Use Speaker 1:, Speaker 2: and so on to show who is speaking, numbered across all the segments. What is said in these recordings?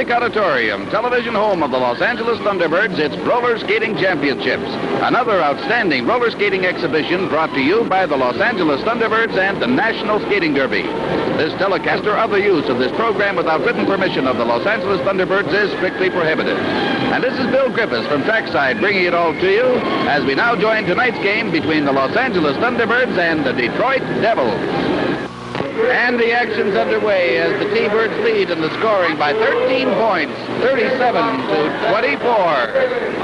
Speaker 1: Civic Auditorium, television home of the Los Angeles Thunderbirds, its roller skating championships. Another outstanding roller skating exhibition brought to you by the Los Angeles Thunderbirds and the National Skating Derby. This telecast or other use of this program without written permission of the Los Angeles Thunderbirds is strictly prohibited. And this is Bill Griffiths from Trackside bringing it all to you as we now join tonight's game between the Los Angeles Thunderbirds and the Detroit Devils. And the action's underway as the T-Birds lead in the scoring by 13 points, 37-24.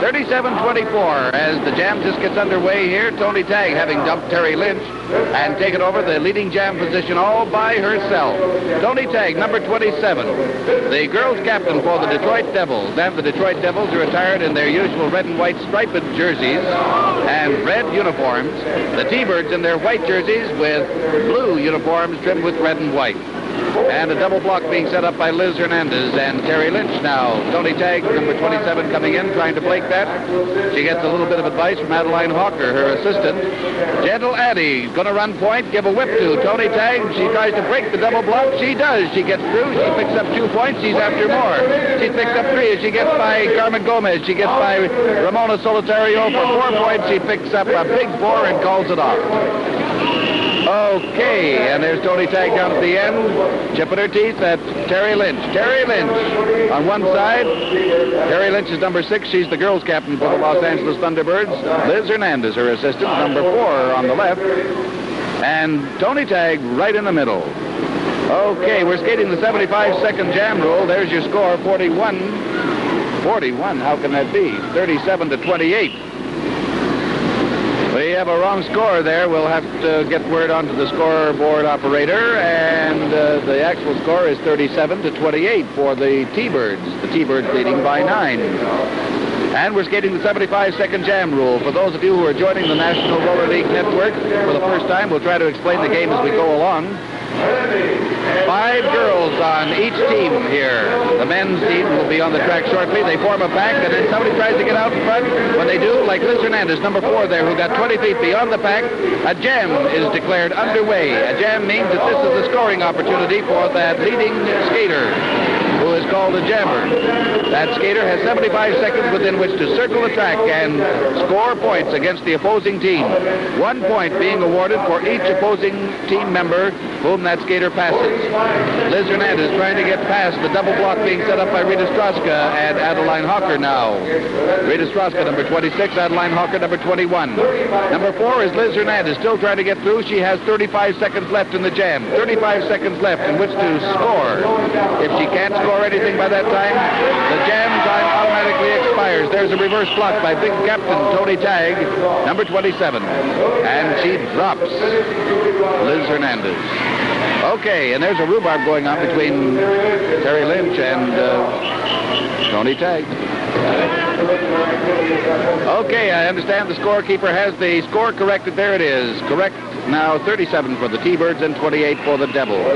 Speaker 1: 37-24 as the jam just gets underway here. Tony Tagg having dumped Terry Lynch and taken over the leading jam position all by herself. Tony Tagg, number 27, the girls' captain for the Detroit Devils. And the Detroit Devils are attired in their usual red and white striped jerseys and red uniforms. The T-Birds in their white jerseys with blue uniforms trimmed with red and white. And a double block being set up by Liz Hernandez and Terry Lynch now. Tony Tagg, number 27, coming in, trying to break that. She gets a little bit of advice from Adeline Hawker, her assistant. Gentle Addie, going to run point, give a whip to Tony Tagg. She tries to break the double block. She does. She gets through. She picks up 2 points. She's after more. She picks up 3 as she gets by Carmen Gomez. She gets by Ramona Solitario for 4 points. She picks up a big 4 and calls it off. Okay, and there's Tony Tagg down at the end, chipping her teeth at Terry Lynch. Terry Lynch on one side. Terry Lynch is number 6. She's the girls' captain for the Los Angeles Thunderbirds. Liz Hernandez, her assistant, number 4 on the left. And Tony Tagg right in the middle. Okay, we're skating the 75-second jam rule. There's your score, 41. 41, how can that be? 37-28. We have a wrong score there. We'll have to get word onto the scoreboard operator, and the actual score is 37-28 for the T-Birds. The T-Birds leading by 9. And we're skating the 75-second jam rule. For those of you who are joining the National Roller League Network for the first time, we'll try to explain the game as we go along. 5 girls on each team here. The men's team will be on the track shortly. They form a pack, and then somebody tries to get out in front. When they do, like Liz Hernandez, number 4 there, who got 20 feet beyond the pack, a jam is declared underway. A jam means that this is a scoring opportunity for that leading skater, who is called a jammer. That skater has 75 seconds within which to circle the track and score points against the opposing team. 1 point being awarded for each opposing team member whom that skater passes. Liz Hernandez trying to get past the double block being set up by Rita Straska and Adeline Hawker now. Rita Straska, number 26, Adeline Hawker, number 21. Number 4 is Liz Hernandez, still trying to get through. She has 35 seconds left in the jam. 35 seconds left in which to score. If she can't score anything by that time, the jam time automatically expires. There's a reverse block by big captain Tony Tagg, number 27. And she drops Liz Hernandez. Okay, and there's a rhubarb going on between Terry Lynch and Tony Tagg. Okay, I understand the scorekeeper has the score corrected. There it is. Correct now, 37 for the T-Birds and 28 for the Devils.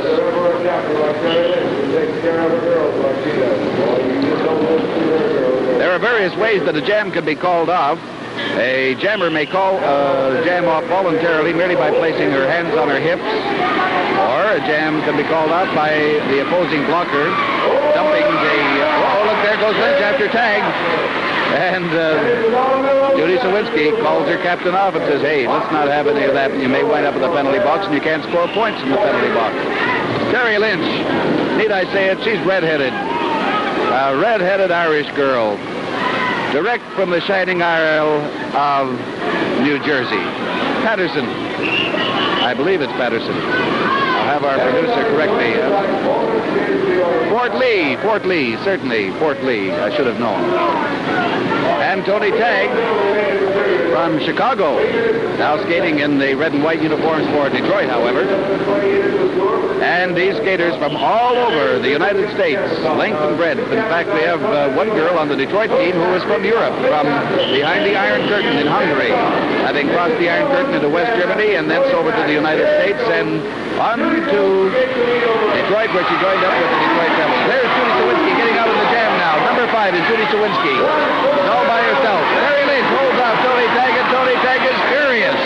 Speaker 1: There are various ways that a jam can be called off. A jammer may call a jam off voluntarily merely by placing her hands on her hips, or a jam can be called off by the opposing blocker dumping the... Oh, look, there goes Lynch after Tagg. And Judy Sawinski calls her captain off and says, hey, let's not have any of that. You may wind up in the penalty box and you can't score points in the penalty box. Terry Lynch, need I say it, she's redheaded. A redheaded Irish girl. Direct from the Shining Isle of New Jersey. Patterson. I believe it's Patterson. I'll have our producer correct me. Fort Lee, certainly, Fort Lee. I should have known. And Tony Tagg from Chicago. Now skating in the red and white uniforms for Detroit, however. And these skaters from all over the United States, length and breadth. In fact, we have one girl on the Detroit team who is from Europe, from behind the Iron Curtain in Hungary, having crossed the Iron Curtain into West Germany and thence over to the United States and on to Detroit, where she joined up with the Detroit Devils. There's Judy Sawinski getting out of the jam now. Number 5 is Judy Sawinski. All by herself. Terry Lynch holds out Tony Tagg, and Tony Tagg is furious.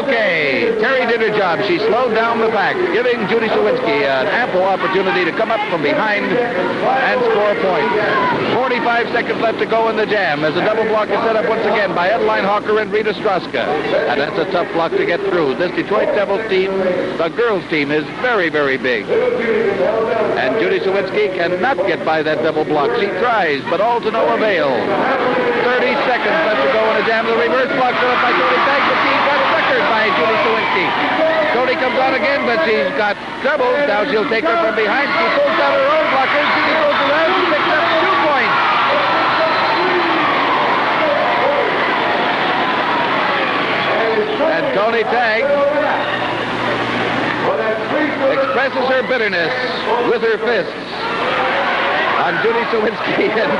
Speaker 1: Okay, Terry did did her job. She slowed down the pack, giving Judy Sawinski an ample opportunity to come up from behind and score a point. 45 seconds left to go in the jam as a double block is set up once again by Adeline Hawker and Rita Straska. And that's a tough block to get through. This Detroit Devils team, the girls team, is very, very big. And Judy Sawinski cannot get by that double block. She tries, but all to no avail. 30 seconds left to go in the jam. The reverse block set up by Tony Tag, but she got suckered by Judy Sawinski. Tony comes on again, but she's got trouble. Now she'll take her from behind. She pulls down her own blocker. Judy goes around. She picks up 2 points. And Tony Tag expresses her bitterness with her fists on Judy Sawinski, and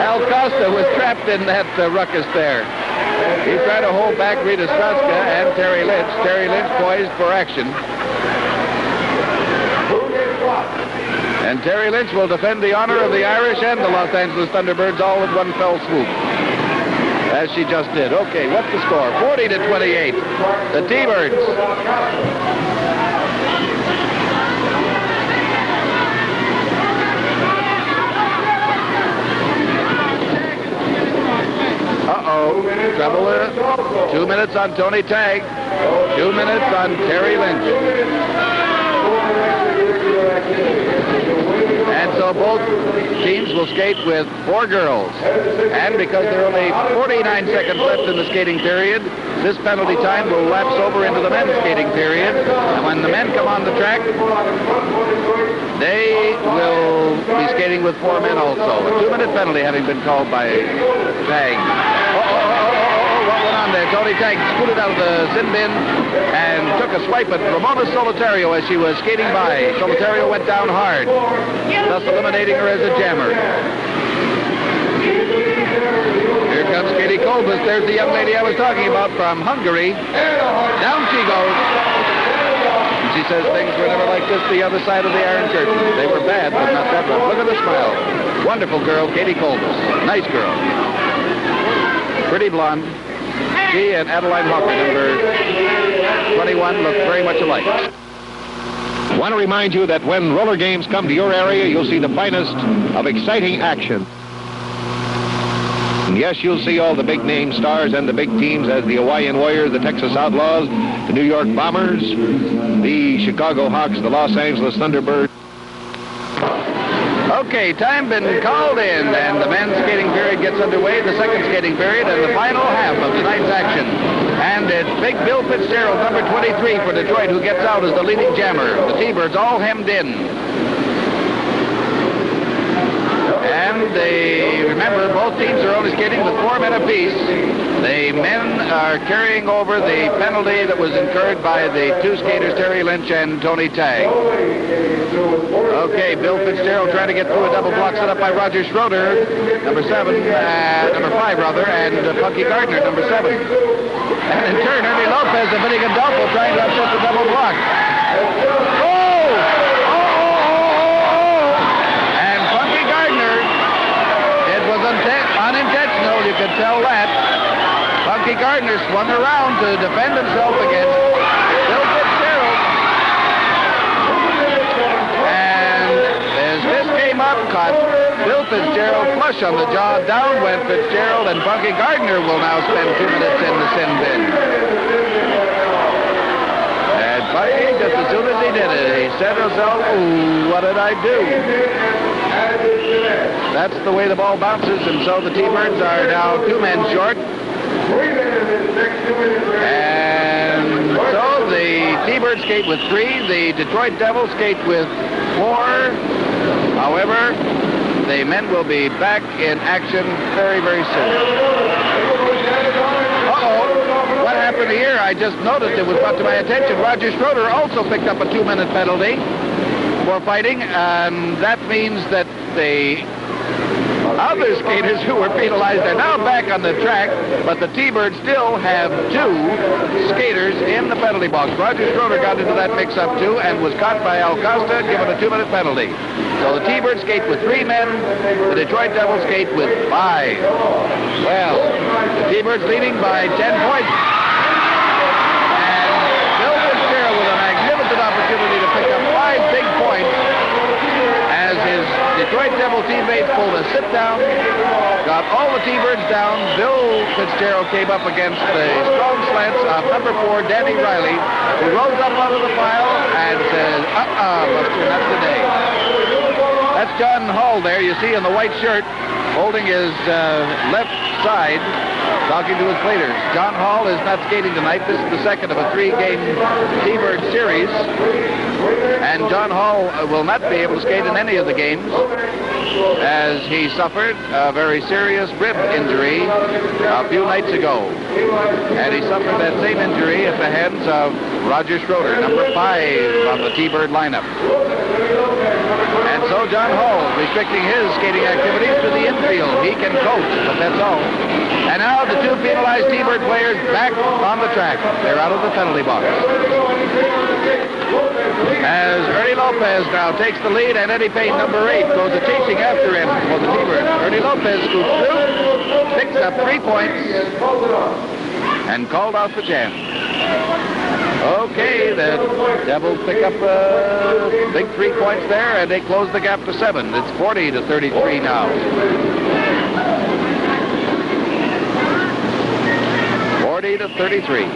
Speaker 1: Al Costa was trapped in that ruckus there. He tried to hold back Rita Straska and Terry Lynch. Terry Lynch poised for action. And Terry Lynch will defend the honor of the Irish and the Los Angeles Thunderbirds all in one fell swoop, as she just did. Okay, what's the score? 40-28. The T-Birds. Uh-oh, trouble. 2 minutes on Tony Tag. 2 minutes on Terry Lynch. And so both teams will skate with 4 girls. And because there are only 49 seconds left in the skating period, this penalty time will lapse over into the men's skating period. And when the men come on the track, they will be skating with 4 men also. A 2-minute penalty having been called by Tag. What went on there? Tony Tag scooted out of the sin bin and took a swipe at Ramona Solitario as she was skating by. Solitario went down hard, thus eliminating her as a jammer. Here comes Katie Kolbus. There's the young lady I was talking about from Hungary. Down she goes. And she says things were never like this the other side of the Iron Curtain. They were bad, but not that rough. Look at the smile. Wonderful girl, Katie Kolbus. Nice girl. Pretty blonde. She and Adeline Hawker, number 21, look very much alike.
Speaker 2: I want to remind you that when roller games come to your area, you'll see the finest of exciting action. And yes, you'll see all the big name stars and the big teams as the Hawaiian Warriors, the Texas Outlaws, the New York Bombers, the Chicago Hawks, the Los Angeles Thunderbirds.
Speaker 1: Okay, time been called in, and the men's skating period gets underway, the second skating period, and the final half of tonight's action. And it's big Bill Fitzgerald, number 23 for Detroit, who gets out as the leading jammer. The T-Birds all hemmed in. And remember, both teams are only skating with 4 men apiece. The men are carrying over the penalty that was incurred by the 2 skaters, Terry Lynch and Tony Tag. Okay, Bill Fitzgerald trying to get through a double block set up by Roger Schroeder, number 5 rather, and Punky Gardner, number 7. And in turn, Ernie Lopez and Vinny Gandolfo trying to upset the double block. Unintentional, you could tell that. Punky Gardner swung around to defend himself against Bill Fitzgerald. And as this came up, caught Bill Fitzgerald flush on the jaw. Down went Fitzgerald, and Punky Gardner will now spend 2 minutes in the sin bin. And Punky, just as soon as he did it, he said to himself, "Ooh, what did I do?" That's the way the ball bounces, and so the T-Birds are now 2 men short. And so the T-Birds skate with 3. The Detroit Devils skate with 4. However, the men will be back in action very, very soon. Uh-oh. What happened here? I just noticed, it was brought to my attention. Roger Schroeder also picked up a 2-minute penalty for fighting, and that means that the other skaters who were penalized are now back on the track, but the T-Birds still have 2 skaters in the penalty box. Roger Schroeder got into that mix-up too and was caught by Al Costa, given a 2-minute penalty. So the T-Birds skate with 3 men, the Detroit Devils skate with 5. Well, the T-Birds leading by 10 points. Devil teammates pulled a sit down, got all the T-Birds down. Bill Fitzgerald came up against the strong slants of number 4, Danny Riley, who rose up out of the pile and says, Buster, not today. That's John Hall there, you see, in the white shirt, holding his left side, talking to his platers. John Hall is not skating tonight. This is the second of a 3-game T-Bird series. And John Hall will not be able to skate in any of the games as he suffered a very serious rib injury a few nights ago. And he suffered that same injury at the hands of Roger Schroeder, number 5 on the T-Bird lineup. And so John Hall restricting his skating activities to the infield. He can coach, but that's all. And now the 2 penalized T-Bird players back on the track. They're out of the penalty box. As Ernie Lopez now takes the lead, and Eddie Payne, number 8, goes a-chasing after him for the T-Bird. Ernie Lopez scoots through, picks up 3 points, and called out for jam. Okay, the Devils pick up big 3 points there, and they close the gap to 7. It's 40-33 now. 40-33.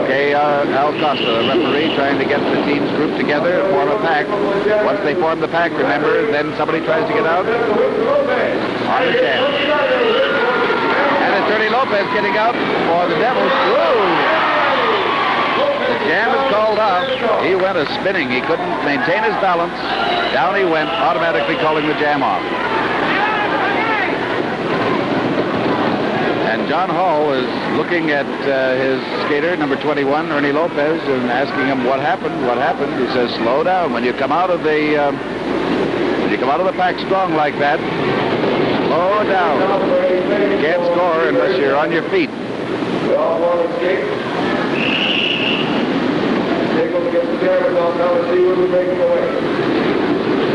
Speaker 1: Okay, Al Costa, the referee, trying to get the teams grouped together to form a pack. Once they form the pack, remember, then somebody tries to get out on the jam. And it's Ernie Lopez getting out for the Devils. Whoa! The jam is called off. He went a-spinning. He couldn't maintain his balance. Down he went, automatically calling the jam off. And John Hall is looking at his skater, number 21, Ernie Lopez, and asking him what happened. He says, "Slow down. When you come out of the pack strong like that, slow down. You can't score unless you're on your feet."
Speaker 3: We all want to skate. Take a look at the Germans on now and see what we're making away.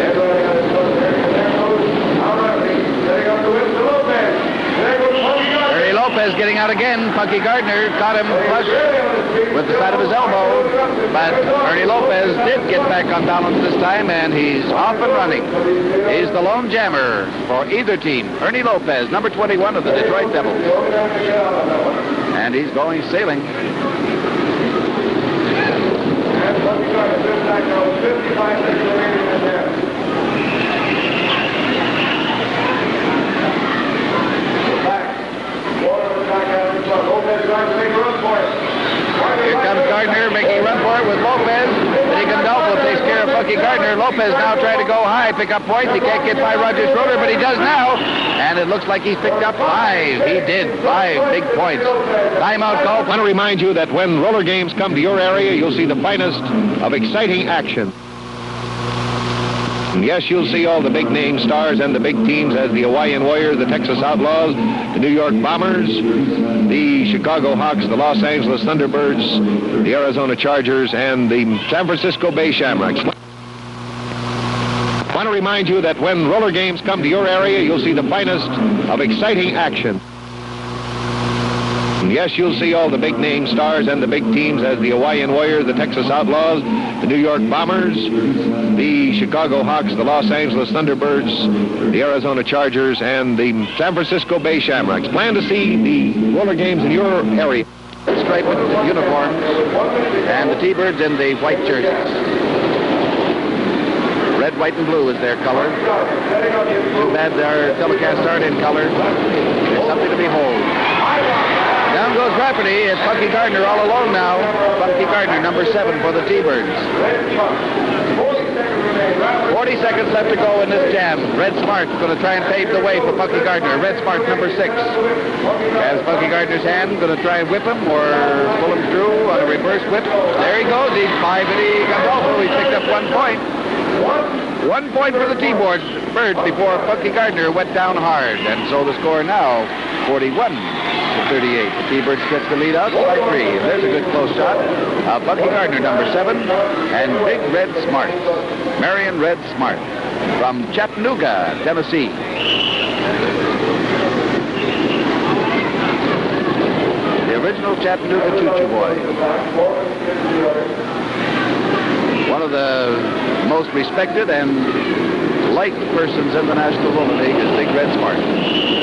Speaker 3: Everybody got his foot there. There goes our referee. Setting up the win to Lopez. There goes Punky Gardner.
Speaker 1: Ernie Lopez getting out again. Punky Gardner caught him flush with the side of his elbow. But Ernie Lopez did get back on balance this time, and he's off and running. He's the lone jammer for either team. Ernie Lopez, number 21 of the Detroit Devils. And he's going sailing.
Speaker 3: And Punky Gardner just back now, 55 seconds remaining in the half.
Speaker 1: Here comes Gardner making a run for it with Lopez. Eddie Gandolfo takes care of Punky Gardner. Lopez now trying to go high, pick up points. He can't get by Roger Schroeder, but he does now. And it looks like he's picked up 5. He did. 5 big points. Timeout call.
Speaker 2: I want to remind you that when roller games come to your area, you'll see the finest of exciting action. Yes, you'll see all the big name stars and the big teams as the Hawaiian Warriors, the Texas Outlaws, the New York Bombers, the Chicago Hawks, the Los Angeles Thunderbirds, the Arizona Chargers, and the San Francisco Bay Shamrocks. I want to remind you that when roller games come to your area, you'll see the finest of exciting action. Yes, you'll see all the big name stars and the big teams as the Hawaiian Warriors, the Texas Outlaws, the New York Bombers, the Chicago Hawks, the Los Angeles Thunderbirds, the Arizona Chargers, and the San Francisco Bay Shamrocks. Plan to see the roller games in your area.
Speaker 1: Striped uniforms and the T-Birds in the white jerseys. Red, white, and blue is their color. Too bad our telecasts aren't in color. It's something to behold. Down goes Rafferty. It's Punky Gardner all alone now. Punky Gardner, number 7 for the T-Birds. 40 seconds left to go in this jam. Red Smart's going to try and pave the way for Punky Gardner. Red Smart, number 6. Has Punky Gardner's hand, going to try and whip him or pull him through on a reverse whip. There he goes. He's 5 Eddie Gandolfo. He's picked up 1 point. 1 point for the T-Birds before Punky Gardner went down hard. And so the score now, 41-38. The T-Birds stretch the lead out by 3. There's a good close shot. Punky Gardner, number 7, and Big Red Smart. Marion Red Smart. from Chattanooga, Tennessee. The original Chattanooga Choo-Choo Boy. One of the most respected and liked persons in the National Roller League is Big Red Smart.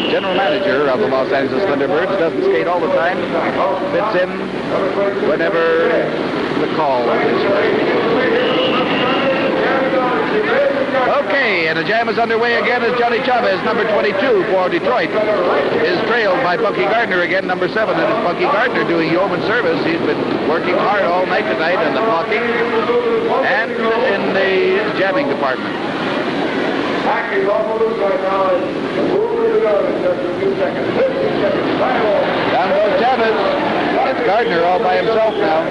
Speaker 1: General manager of the Los Angeles Thunderbirds, doesn't skate all the time, fits in whenever the call is heard. Okay, and the jam is underway again as Johnny Chavez, number 22 for Detroit, is trailed by Punky Gardner again, number 7. And it's Punky Gardner doing yeoman service. He's been working hard all night tonight in the blocking and in the jamming department. Down goes Chavez. It's Gardner all by himself now.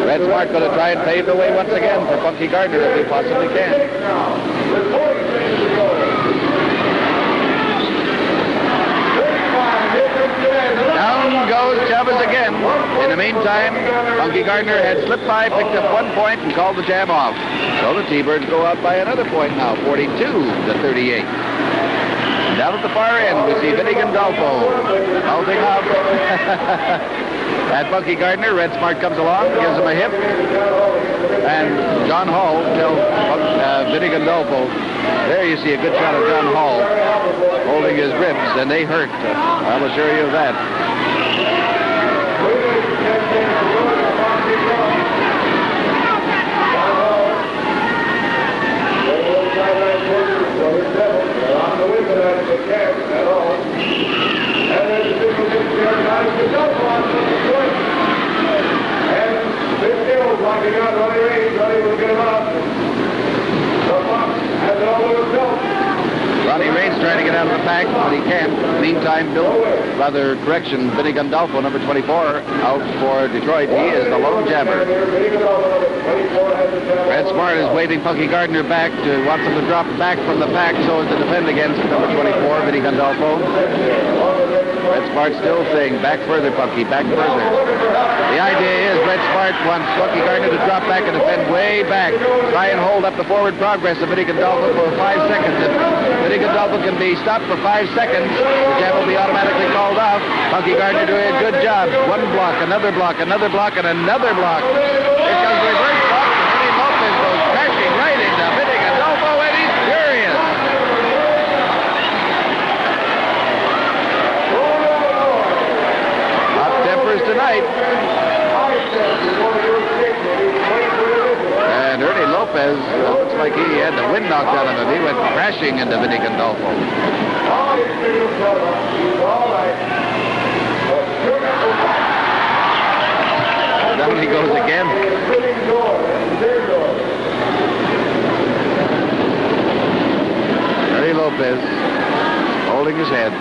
Speaker 1: Red Smart going to try and pave the way once again for Punky Gardner if he possibly can. Down goes Chavez again. In the meantime, Punky Gardner had slipped by, picked up 1 point, and called the jam off. So the T-Birds go up by another point now, 42-38. Down at the far end, we see Vinny Gandolfo holding up. And Punky Gardner, Red Smart comes along, gives him a hip. And John Hall tells Vinny Gandolfo, there you see a good shot of John Hall holding his ribs, and they hurt. I'll assure you of that. Ronnie Raines trying to get out of the pack, but he can't. Meantime, Vinny Gandolfo, number 24, out for Detroit. He is the lone jammer. Red Smart is waving Punky Gardner back, wants him to drop back from the pack so as to defend against number 24, Vinny Gandolfo. Red Smart still saying, back further, Punky, back further. The idea is Red Smart wants Punky Gardner to drop back and defend way back. Try and hold up the forward progress of Vinny Gandolfo for 5 seconds. If Vinny Gandolfo can be stopped for 5 seconds, the jam will be automatically called off. Punky Gardner doing a good job. One block, another block, another block, and another block. Here comes the reverse block. Vinny Lopez goes crashing right into Vinny Gandolfo, and he's furious. Hot tempers tonight. And Ernie Lopez, looks like he had the wind knocked out of him. He went crashing into Vinny Gandolfo. Down he goes again. Ernie Lopez holding his head.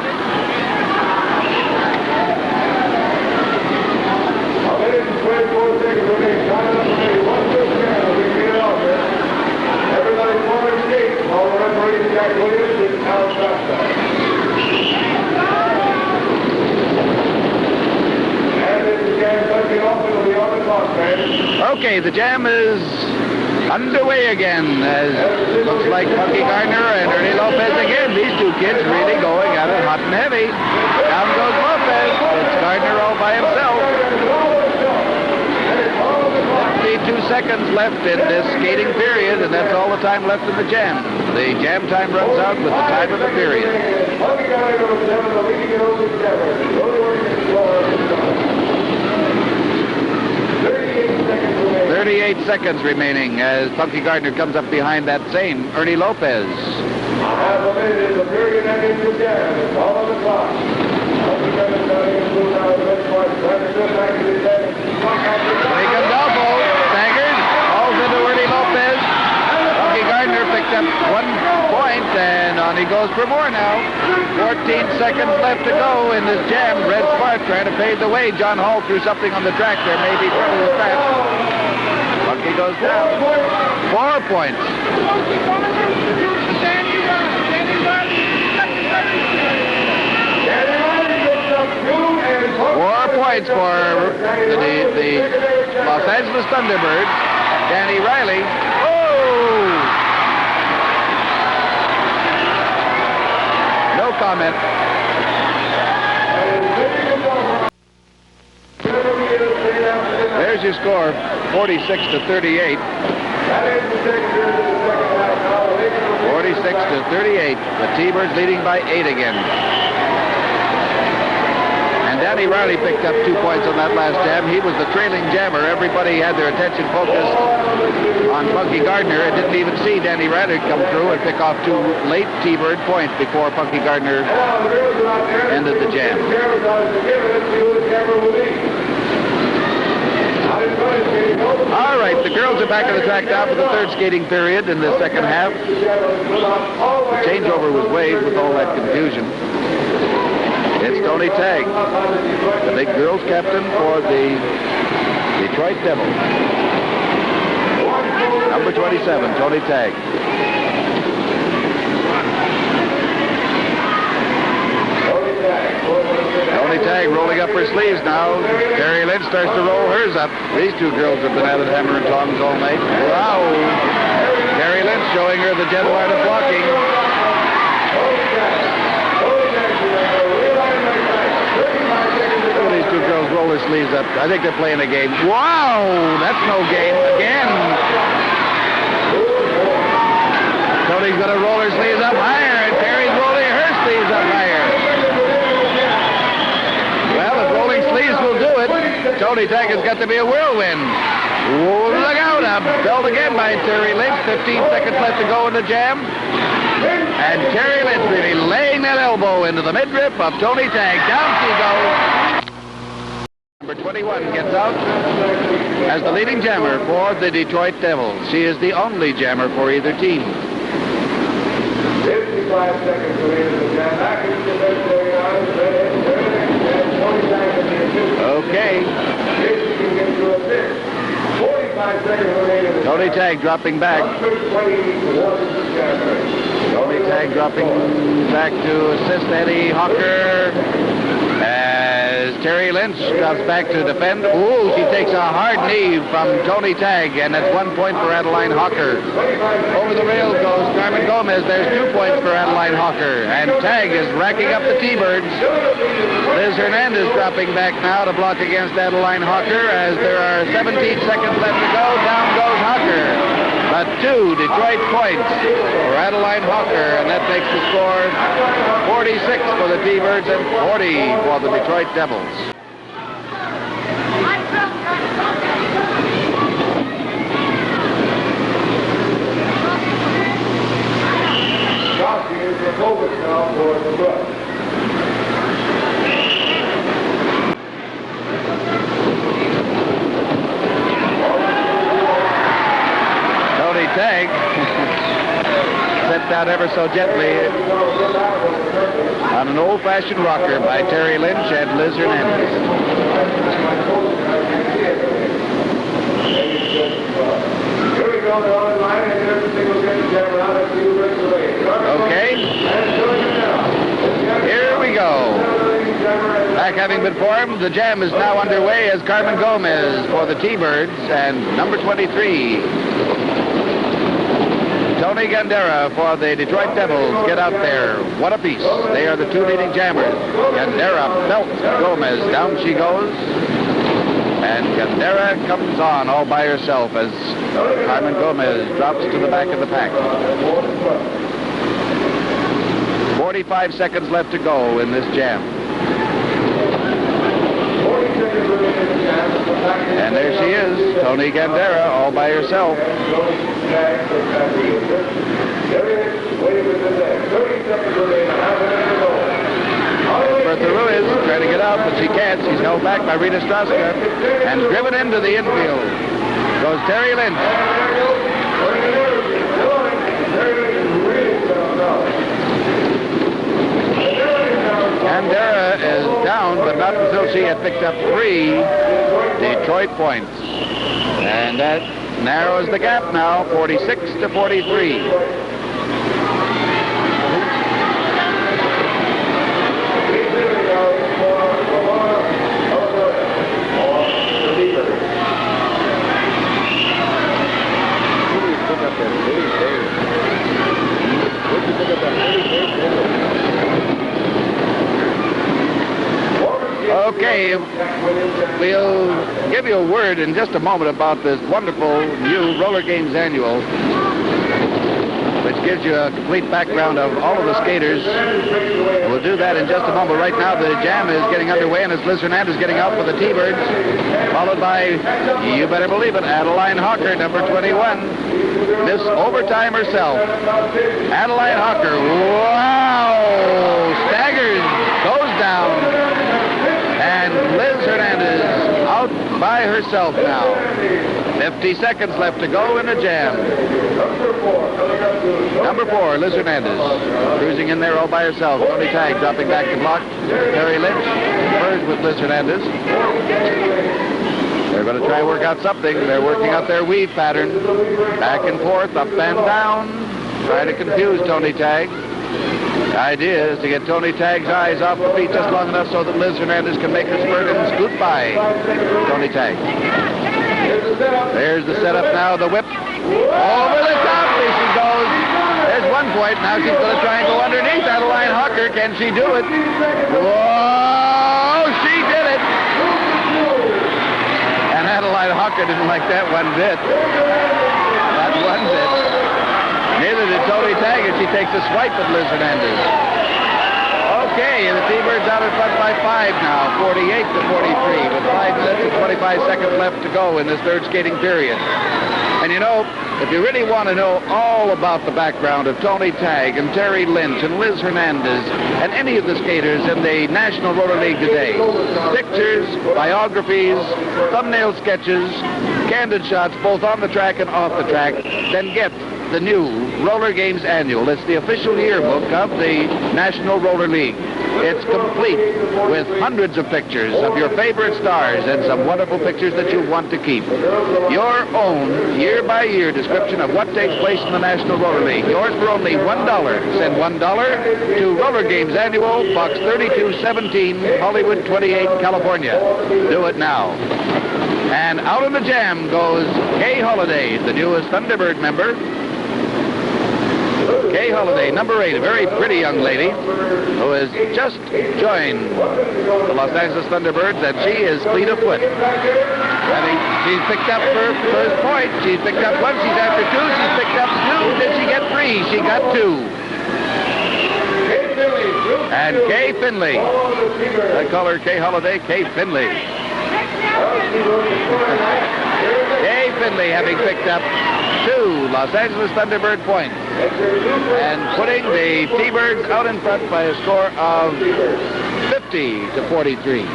Speaker 1: Okay, the jam is underway again, as looks like Punky Gardner and Ernie Lopez again. These two kids really going at it hot and heavy. Down goes Lopez. It's Gardner all by himself. 52 seconds left in this skating period, and that's all the time left in the jam. The jam time runs out with the time of the period. 38 seconds remaining as Punky Gardner comes up behind that same Ernie Lopez.
Speaker 3: Half a minute is the period ending the jam. It's all on the clock.
Speaker 1: Gandolfo staggered, falls into Ernie Lopez. Punky Gardner picked up 1 point, and on he goes for more now. 14 seconds left to go in this jam. Red Smart trying to pave the way. John Hall threw something on the track. There may be trouble with that. Punky goes down. 4 points. 4 points for the Los Angeles Thunderbirds. Danny Riley. Oh! comment. There's your score, 46-38. 46-38. The T-Birds leading by 8 again. And Danny Riley picked up 2 points on that last jam. He was the trailing jammer. Everybody had their attention focused on Punky Gardner and didn't even see Danny Riley come through and pick off 2 late T-Bird points before Punky Gardner ended the jam. All right, the girls are back on the track now for the third skating period in the second half. The changeover was waived with all that confusion. It's Tony Tagg, the big girls captain for the Detroit Devils. Number 27, Tony Tagg. Tony Tagg rolling up her sleeves now. Terry Lynch starts to roll hers up. These 2 girls have been at it hammer and tongs all night. Wow! Terry Lynch showing her the gentle art of blocking. These 2 girls roll their sleeves up. I think they're playing a game. Wow! That's no game. Again. Tony's going to roll her sleeves up higher, and Terry's rolling her sleeves up higher. Well, if rolling sleeves will do it, Tony Tagg has got to be a whirlwind. Whoa, look out. Belled again by Terry Lynch. 15 seconds left to go in the jam. And Terry Lynch really laying that elbow into the midriff of Tony Tagg. Down she goes. Number 21 gets out as the leading jammer for the Detroit Devils. She is the only jammer for either team.
Speaker 3: 55 seconds remaining in the jam. Back into the best going on.
Speaker 1: Okay. Tony Tagg dropping back. Tony Tagg dropping back to assist Eddie Hawker as Terry Lynch drops back to defend. Ooh, she takes a hard knee from Tony Tagg, and that's 1 point for Adeline Hawker. Over the rail goes Carmen Gomez. There's 2 points for Adeline Hawker, and Tagg is racking up the T-Birds. Liz Hernandez dropping back now to block against Adeline Hawker as there are 17 seconds left to go. Down goes Hawker. But 2 Detroit points for Adeline Hawker, and that makes the score 46 for the T-Birds and 40 for the Detroit Devils.
Speaker 3: Jockey is the focus now for the Bucks.
Speaker 1: Tony Tagg set down ever so gently on an old-fashioned rocker by Terry Lynch and Liz Hernandez. Okay. Here we go. Back having been formed, the jam is now underway as Carmen Gomez for the T-Birds and number 23. Tony Gandera for the Detroit Devils get out there. What a piece. They are the 2 leading jammers. Gandera belts Gomez. Down she goes. And Gandera comes on all by herself as Carmen Gomez drops to the back of the pack. 45 seconds left to go in this jam. And there she is, Tony Gandera, all by herself. Bertha Ruiz trying to get out, but she can't. She's held back by Rita Straska and driven into the infield. Goes Terry Lynch. Gandera is down, but not until she had picked up 3 Detroit points. And that narrows the gap now, 46-43. Okay, we'll give you a word in just a moment about this wonderful new Roller Games Annual, which gives you a complete background of all of the skaters. We'll do that in just a moment. Right now, the jam is getting underway, and it's Liz Hernandez getting out for the T-Birds, followed by, you better believe it, Adeline Hawker, number 21, Miss Overtime herself. Adeline Hawker, wow, staggers, goes down, and Liz Hernandez out by herself now. 50 seconds left to go in the jam. Number 4, Liz Hernandez, cruising in there all by herself. Tony Tagg dropping back to block. Terry Lynch merged with Liz Hernandez. They're going to try to work out something. They're working out their weave pattern. Back and forth, up and down. Trying to confuse Tony Tagg. The idea is to get Tony Tagg's eyes off the feet just long enough so that Liz Hernandez can make her spurt and scoot by Tony Tagg. There's the setup now, the whip. Over the top, there she goes. There's one point. Now she's going to try and go underneath Adeline Hawker. Can she do it? Whoa, she did it. And Adeline Hawker didn't like that one bit. Not one bit. Neither did Tony Tagg, and she takes a swipe at Liz Hernandez. Okay, and the T-Birds out in front by 5 now, 48 to 43, with 5 minutes and 25 seconds left to go in this third skating period. And you know, if you really want to know all about the background of Tony Tagg and Terry Lynch and Liz Hernandez and any of the skaters in the National Roller League today, pictures, biographies, thumbnail sketches, candid shots both on the track and off the track, then get the new Roller Games Annual. It's the official yearbook of the National Roller League. It's complete with hundreds of pictures of your favorite stars and some wonderful pictures that you want to keep. Your own year-by-year description of what takes place in the National Roller League. Yours for only $1. Send $1 to Roller Games Annual, Box 3217, Hollywood 28, California. Do it now. And out in the jam goes Kay Holliday, the newest Thunderbird member. Kay Holliday, number 8, a very pretty young lady who has just joined the Los Angeles Thunderbirds, and she is fleet of foot. She's picked up her first point. She's picked up 1. She's after 2. She's picked up 2. Did she get 3? She got 2. And Kay Finley. I call her Kay Holliday, Kay Finley. Kay Finley having picked up 2 Los Angeles Thunderbird points and putting the T-Birds out in front by a score of 50 to 43.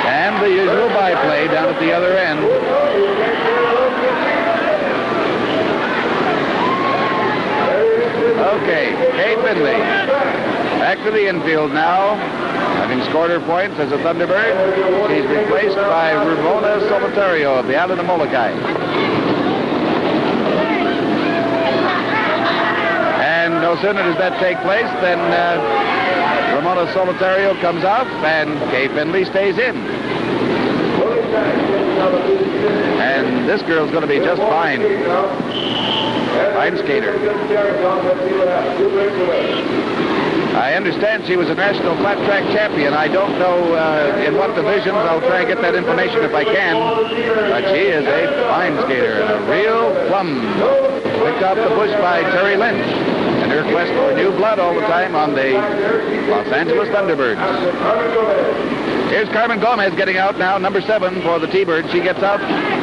Speaker 1: And the usual byplay down at the other end. Okay, Kay Finley back to the infield now, having scored her points as a Thunderbird. She's replaced by Ramona Solitario of the Island of Molokai. And no sooner does that take place than Ramona Solitario comes out and Kay Finley stays in. And this girl's going to be just fine. Fine skater. I understand she was a national flat track champion. I don't know in what divisions. I'll try and get that information if I can. But she is a fine skater and a real plum. Picked off the bush by Terry Lynch and her quest for new blood all the time on the Los Angeles Thunderbirds. Here's Carmen Gomez getting out now, number 7 for the T-Birds. She gets out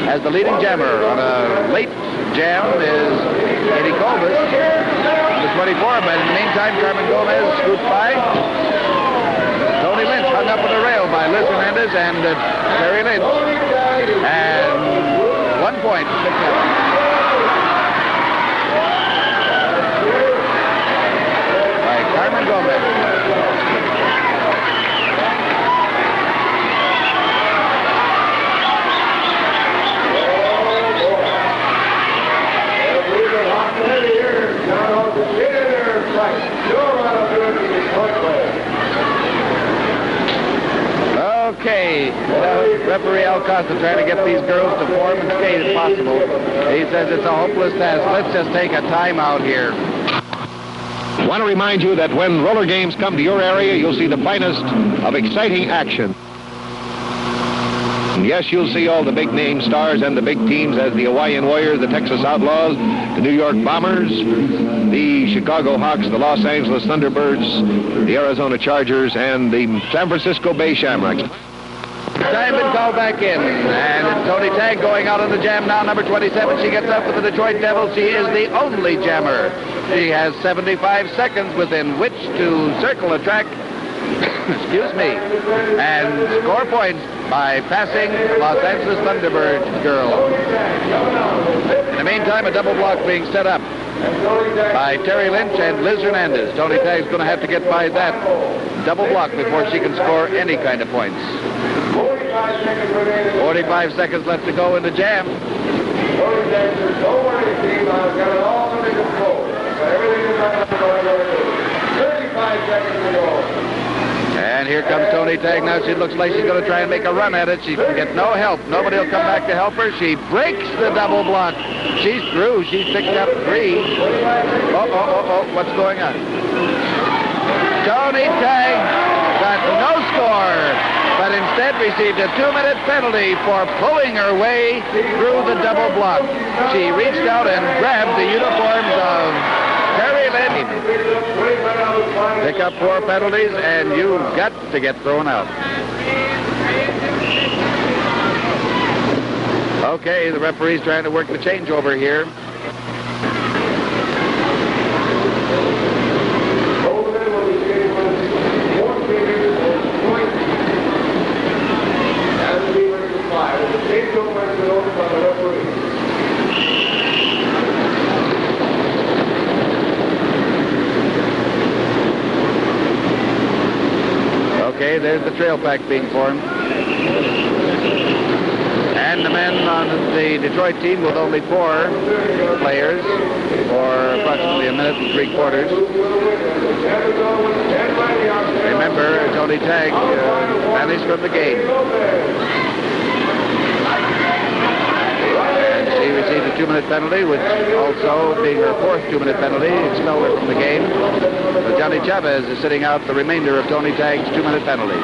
Speaker 1: as the leading jammer. On a late jam is Eddie Colbus, number 24. But in the meantime, Carmen Gomez scoots by. Tony Lynch hung up on the rail by Liz Hernandez and Terry Lynch. And 1 point picked up. By Carmen Gomez. Okay, referee all costs of trying to get these girls to form and skate if possible. He says it's a hopeless task. Let's just take a timeout here.
Speaker 2: I want to remind you that when roller games come to your area, you'll see the finest of exciting action. And yes, you'll see all the big name stars and the big teams as the Hawaiian Warriors, the Texas Outlaws, the New York Bombers, the Chicago Hawks, the Los Angeles Thunderbirds, the Arizona Chargers, and the San Francisco Bay Shamrocks.
Speaker 1: Time been called back in, and it's Tony Tagg going out on the jam now, number 27. She gets up with the Detroit Devils. She is the only jammer. She has 75 seconds within which to circle a track, excuse me, and score points by passing Los Angeles Thunderbird girl. In the meantime, a double block being set up by Terry Lynch and Liz Hernandez. Tony Tagg's going to have to get by that double block before she can score any kind of points. 45 seconds left to go in the jam. And here comes Tony Tagg now. She looks like she's going to try and make a run at it. She can get no help. Nobody will come back to help her. She breaks the double block. She's through. She's picked up 3. Oh, what's going on? Tony Tagg got no score, but instead received a 2-minute penalty for pulling her way through the double block. She reached out and grabbed the uniforms of Terry Lynch. Pick up 4 penalties, and you've got to get thrown out. Okay, the referee's trying to work the changeover here. Okay, there's the trail pack being formed. And the men on the Detroit team with only 4 players for approximately 1 minute and 3/4. Remember, Tony Tagg vanished from the game. And she received a 2-minute penalty, which also, being her 4th 2-minute penalty, expelled her from the game. So Johnny Chavez is sitting out the remainder of Tony Tagg's 2-minute penalty.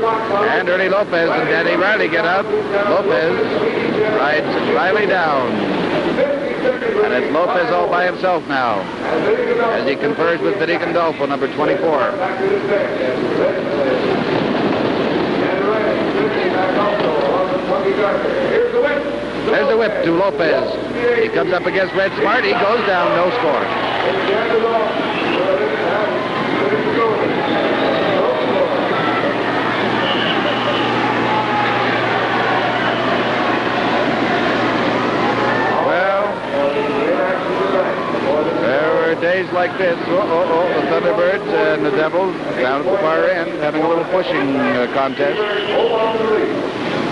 Speaker 1: And Ernie Lopez and Danny Riley get out. Lopez rides Riley down. And it's Lopez all by himself now as he confers with Vinny Gandolfo, number 24. There's the whip to Lopez. He comes up against Red Smart. He goes down, no score. Days like this, the Thunderbirds and the Devils down at the far end having a little pushing contest.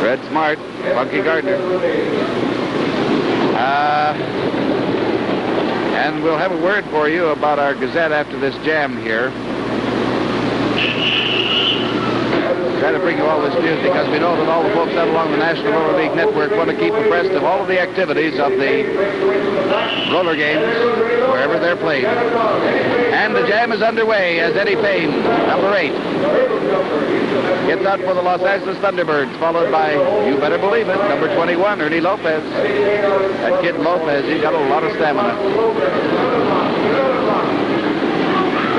Speaker 1: Red Smart, Funky Gardner. And we'll have a word for you about our Gazette after this jam here. Try to bring you all this news because we know that all the folks out along the National Roller League Network want to keep abreast of all of the activities of the roller games wherever they're played. And the jam is underway as Eddie Payne, number 8, gets out for the Los Angeles Thunderbirds, followed by, you better believe it, number 21, Ernie Lopez. That kid Lopez, he's got a lot of stamina.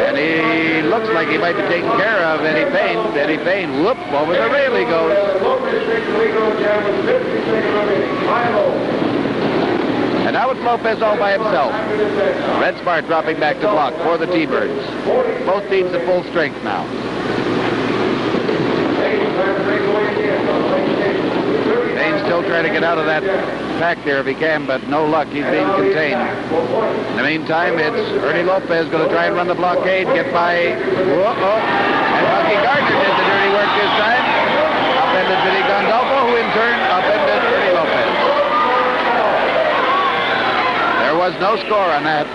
Speaker 1: And he looks like he might be taking care of Eddie Payne. Eddie Payne, whoop, over the rail he goes. And now it's Lopez all by himself. Red Smart dropping back to block for the T-Birds. Both teams at full strength now. Payne's still trying to get out of that pack there if he can, but no luck. He's being contained. In the meantime, it's Ernie Lopez going to try and run the blockade, get by. And Funky Gardner did the dirty work this time. Upended Vinny Gandolfo, who in turn upended Ernie Lopez. There was no score on that.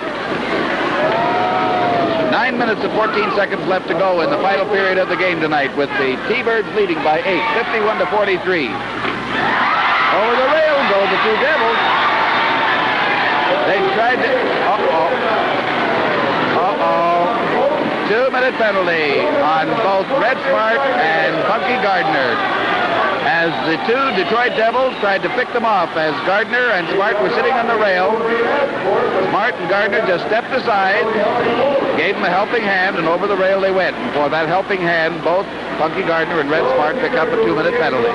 Speaker 1: 9 minutes and 14 seconds left to go in the final period of the game tonight, with the T-Birds leading by 8, 51 to 43. Over the rail go the two Devils. They tried to... Uh-oh. 2-minute penalty on both Red Smart and Funky Gardner, as the two Detroit Devils tried to pick them off as Gardner and Smart were sitting on the rail. Smart and Gardner just stepped aside, gave them a helping hand, and over the rail they went. And for that helping hand, both Funky Gardner and Red Smart pick up a 2-minute penalty.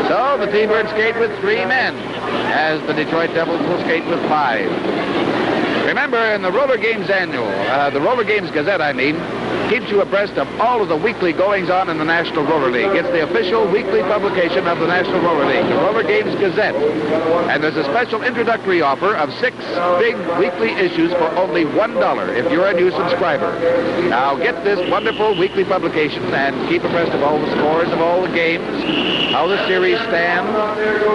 Speaker 1: So the T-Birds skate with 3 men, as the Detroit Devils will skate with 5. Remember, in the Roller Games Annual, the Roller Games Gazette, keeps you abreast of all of the weekly goings-on in the National Roller League. It's the official weekly publication of the National Roller League, the Roller Games Gazette. And there's a special introductory offer of 6 big weekly issues for only $1 if you're a new subscriber. Now, get this wonderful weekly publication and keep abreast of all the scores of all the games, how the series stand,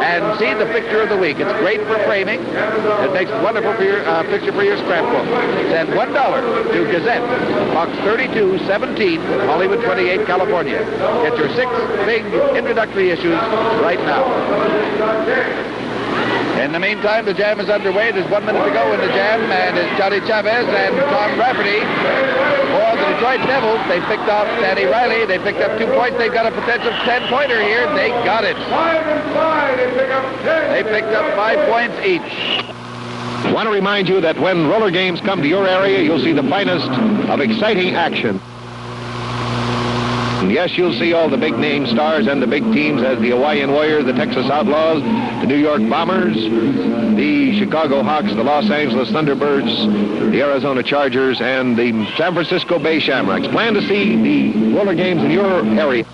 Speaker 1: and see the picture of the week. It's great for framing. It makes a wonderful picture for your scrapbook. Send $1 to Gazette, Box 3217, Hollywood 28, California. Get your 6 big introductory issues right now. In the meantime, the jam is underway. There's 1 minute to go in the jam, and it's Johnny Chavez and Tom Rafferty. For the Detroit Devils, they picked off Danny Riley. They picked up 2 points. They've got a potential 10-pointer here. They got it.
Speaker 3: 5 and 5. They pick up 10.
Speaker 1: They picked up 5 points each.
Speaker 2: I want to remind you that when roller games come to your area, you'll see the finest of exciting action. And yes, you'll see all the big-name stars and the big teams as the Hawaiian Warriors, the Texas Outlaws, the New York Bombers, the Chicago Hawks, the Los Angeles Thunderbirds, the Arizona Chargers, and the San Francisco Bay Shamrocks. Plan to see the roller games in your area.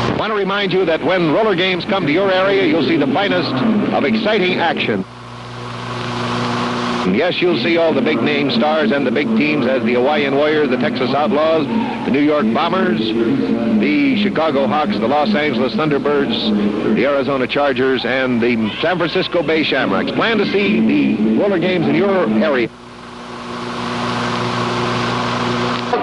Speaker 2: I want to remind you that when roller games come to your area, you'll see the finest of exciting action. And yes, you'll see all the big-name stars and the big teams as the Hawaiian Warriors, the Texas Outlaws, the New York Bombers, the Chicago Hawks, the Los Angeles Thunderbirds, the Arizona Chargers, and the San Francisco Bay Shamrocks. Plan to see the roller games in your area.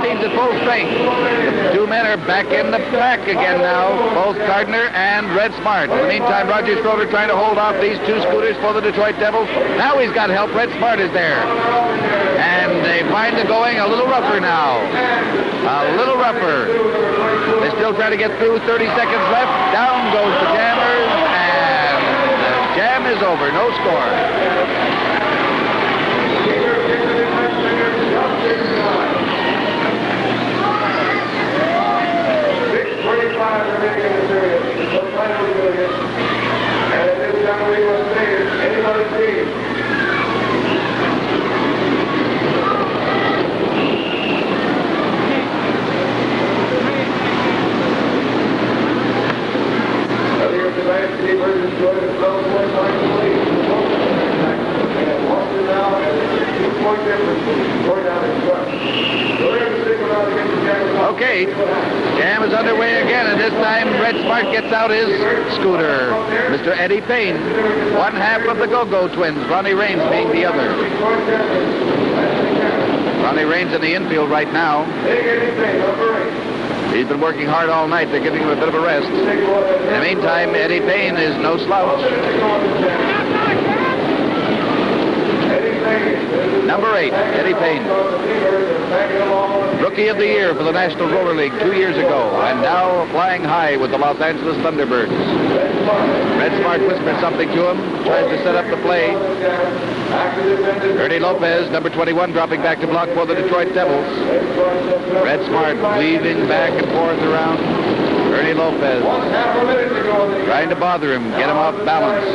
Speaker 1: Teams at full strength. The 2 men are back in the pack again now, both Gardner and Red Smart. In the meantime, Roger Schroeder trying to hold off these 2 scooters for the Detroit Devils. Now he's got help. Red Smart is there. And they find the going a little rougher now. A little rougher. They still try to get through. 30 seconds left. Down goes the jammers, and the jam is over. No score.
Speaker 3: 6:25 remaining in the period. So finally doing it. And at this time we must say it. Anybody's team. Earlier tonight, the T-Birds enjoyed a 12-point margin lead. And watch it now as a 2-point difference going down in front. So they're going to stick around against the Jaguars.
Speaker 1: Okay, jam is underway again, and this time Red Smart gets out his scooter. Mr. Eddie Payne, one half of the Go-Go Twins, Ronnie Raines being the other. Ronnie Raines in the infield right now. He's been working hard all night. They're giving him a bit of a rest. In the meantime, Eddie Payne is no slouch. Number 8, Eddie Payne. Rookie of the Year for the National Roller League 2 years ago, and now flying high with the Los Angeles Thunderbirds. Red Smart whispers something to him, tries to set up the play. Ernie Lopez, number 21, dropping back to block for the Detroit Devils. Red Smart weaving back and forth around Ernie Lopez, trying to bother him, get him off balance.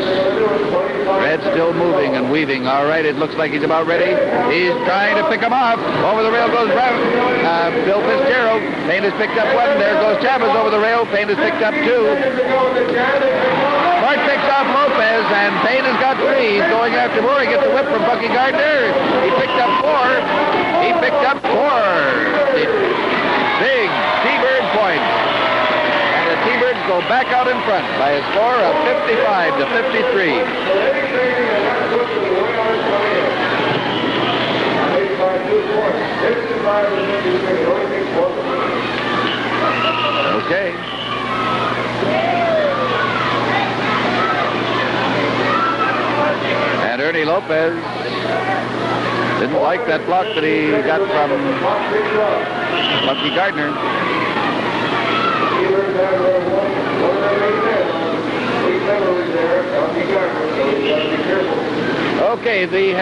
Speaker 1: Red still moving and weaving. All right, it looks like he's about ready. He's trying to pick him off. Over the rail goes Bill Fitzgerald. Payne has picked up 1. There goes Chavez over the rail. Payne has picked up 2. Smart picks off Lopez, and Payne has got 3. He's going after more. He gets a whip from Bucky Gardner. He picked up 4. He picked up 4. Big T-Bird points. T-Birds go back out in front by a score of 55 to 53. Okay. And Ernie Lopez didn't like that block that he got from Bucky Gardner. Okay, we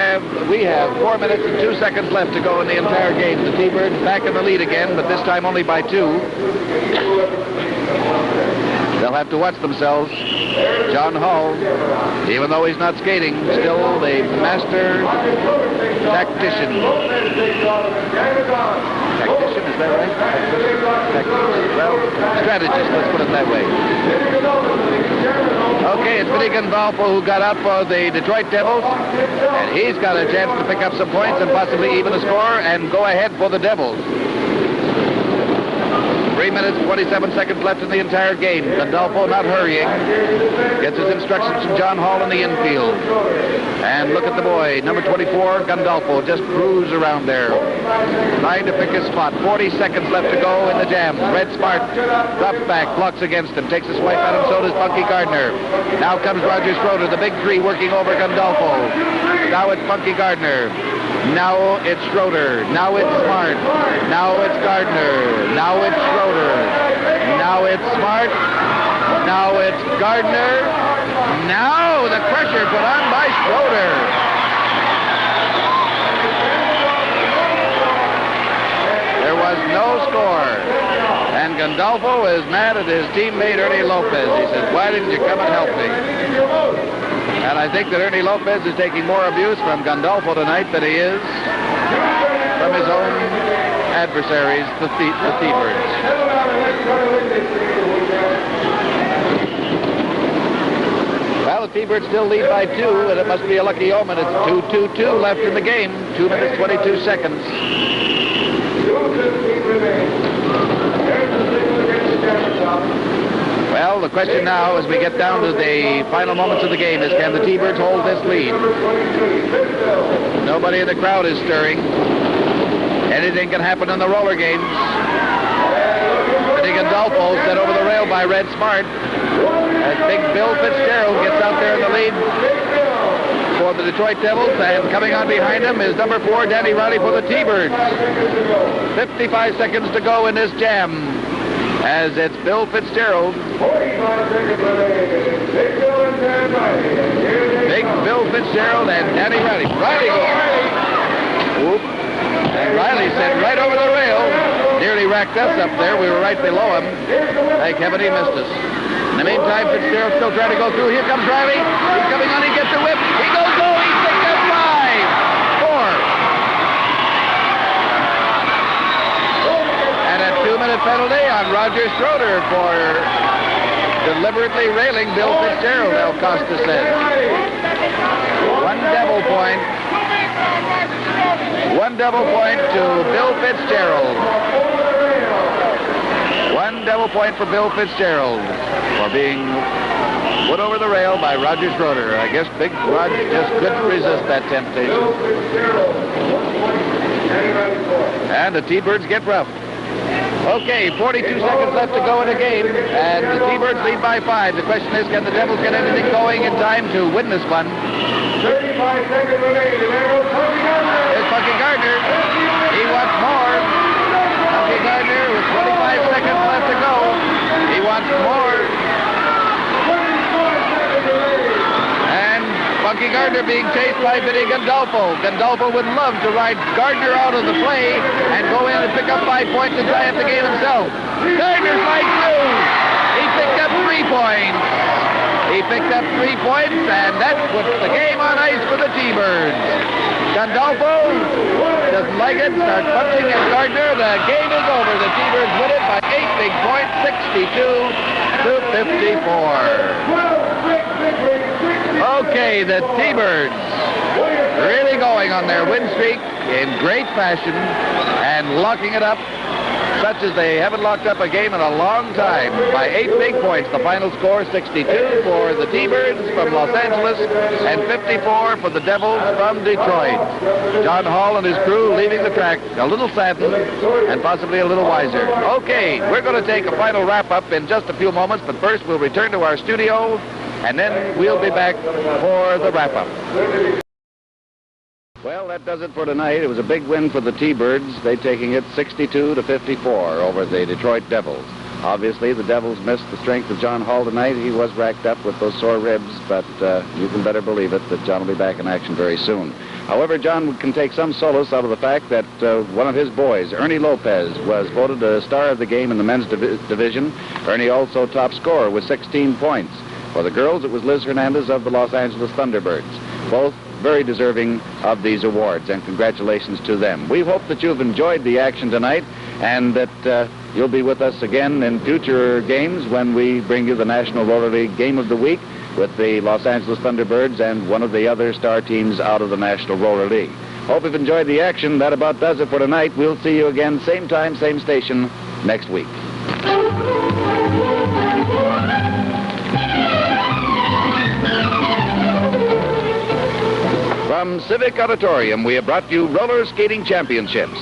Speaker 1: have 4 minutes and 2 seconds left to go in the entire game. The T-Birds back in the lead again, but this time only by 2. They'll have to watch themselves. John Hall, even though he's not skating, still the master tactician. Tactician, is that right? Well, strategist, let's put it that way. Okay, it's Vinny Gandolfo who got out for the Detroit Devils, and he's got a chance to pick up some points and possibly even a score and go ahead for the Devils. 3 minutes, 27 seconds left in the entire game. Gandolfo not hurrying. Gets his instructions from John Hall in the infield. And look at the boy, number 24, Gandolfo, just cruise around there, trying to pick his spot. 40 seconds left to go in the jam. Red Smart drops back, blocks against him, takes his swipe at him, so does Funky Gardner. Now comes Roger Schroeder, the big three working over Gandolfo. Now it's Funky Gardner. Now it's Schroeder. Now it's Smart. Now it's Gardner. Now it's Schroeder. Now it's Smart. Now it's Gardner. Now the pressure put on by Schroeder. There was no score. And Gandolfo is mad at his teammate Ernie Lopez. He says, "Why didn't you come and help me?" And I think that Ernie Lopez is taking more abuse from Gandolfo tonight than he is from his own adversaries, the T-Birds. Well, the T-Birds still lead by 2, and it must be a lucky omen. It's 2-2-2 left in the game. 2 minutes, 22 seconds. Well, the question now as we get down to the final moments of the game is, can the T-Birds hold this lead? Nobody in the crowd is stirring. Anything can happen in the roller games. Vinny Gandolfo set over the rail by Red Smart as big Bill Fitzgerald gets out there in the lead for the Detroit Devils, and coming on behind him is number 4, Danny Riley for the T-Birds. 55 seconds to go in this jam as it's Bill Fitzgerald. Big Bill Fitzgerald and Danny Riley. Riley goes. Whoop. And Riley sent right over the rail. Nearly racked us up there. We were right below him. Thank heaven he missed us. In the meantime, Fitzgerald's still trying to go through. Here comes Riley. He's coming on. He gets the whip. He goes low. He's picked up 5, 4. And a 2-minute penalty on Roger Schroeder for deliberately railing Bill Fitzgerald, El Costa says. 1 double point. 1 double point to Bill Fitzgerald. 1 double point for Bill Fitzgerald for being put over the rail by Roger Schroeder. I guess Big Rod just couldn't resist that temptation. And the T-Birds get rough. Okay, 42 seconds left to go in the game, and the T-Birds lead by 5. The question is, can the Devils get anything going in time to win this one?
Speaker 3: 35 seconds remaining.
Speaker 1: There's Funky Gardner. He wants more. Funky Gardner with 25 seconds left to go. He wants more. And Funky Gardner being chased by Vinny Gandolfo. Gandolfo would love to ride Gardner out of the play and go in and pick up 5 points and tie up the game himself. Gardner's like 2. He picked up 3 points. He picked up 3 points, and that puts the game on ice for the T-Birds. Gandolfo doesn't like it, starts punching at Gardner. The game is over. The T-Birds win it by 8 big points, 62-54. Okay, the T-Birds really going on their win streak in great fashion and locking it up such as they haven't locked up a game in a long time. By 8 big points, the final score 62 for the T-Birds from Los Angeles and 54 for the Devils from Detroit. John Hall and his crew leaving the track a little saddened and possibly a little wiser. Okay, we're going to take a final wrap-up in just a few moments, but first we'll return to our studio, and then we'll be back for the wrap-up. Well, that does it for tonight. It was a big win for the T-Birds. They taking it 62-54 over the Detroit Devils. Obviously, the Devils missed the strength of John Hall tonight. He was racked up with those sore ribs, but you can better believe it that John will be back in action very soon. However, John can take some solace out of the fact that one of his boys, Ernie Lopez, was voted a star of the game in the men's division. Ernie also top scorer with 16 points. For the girls, it was Liz Hernandez of the Los Angeles Thunderbirds. Both very deserving of these awards, and congratulations to them. We hope that you've enjoyed the action tonight and that you'll be with us again in future games when we bring you the National Roller League Game of the Week with the Los Angeles Thunderbirds and one of the other star teams out of the National Roller League. Hope you've enjoyed the action. That about does it for tonight. We'll see you again, same time, same station, next week. From Civic Auditorium, we have brought you Roller Skating Championships.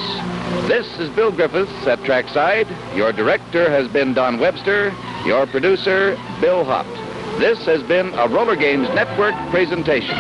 Speaker 1: This is Bill Griffiths at Trackside. Your director has been Don Webster. Your producer, Bill Hopt. This has been a Roller Games Network presentation.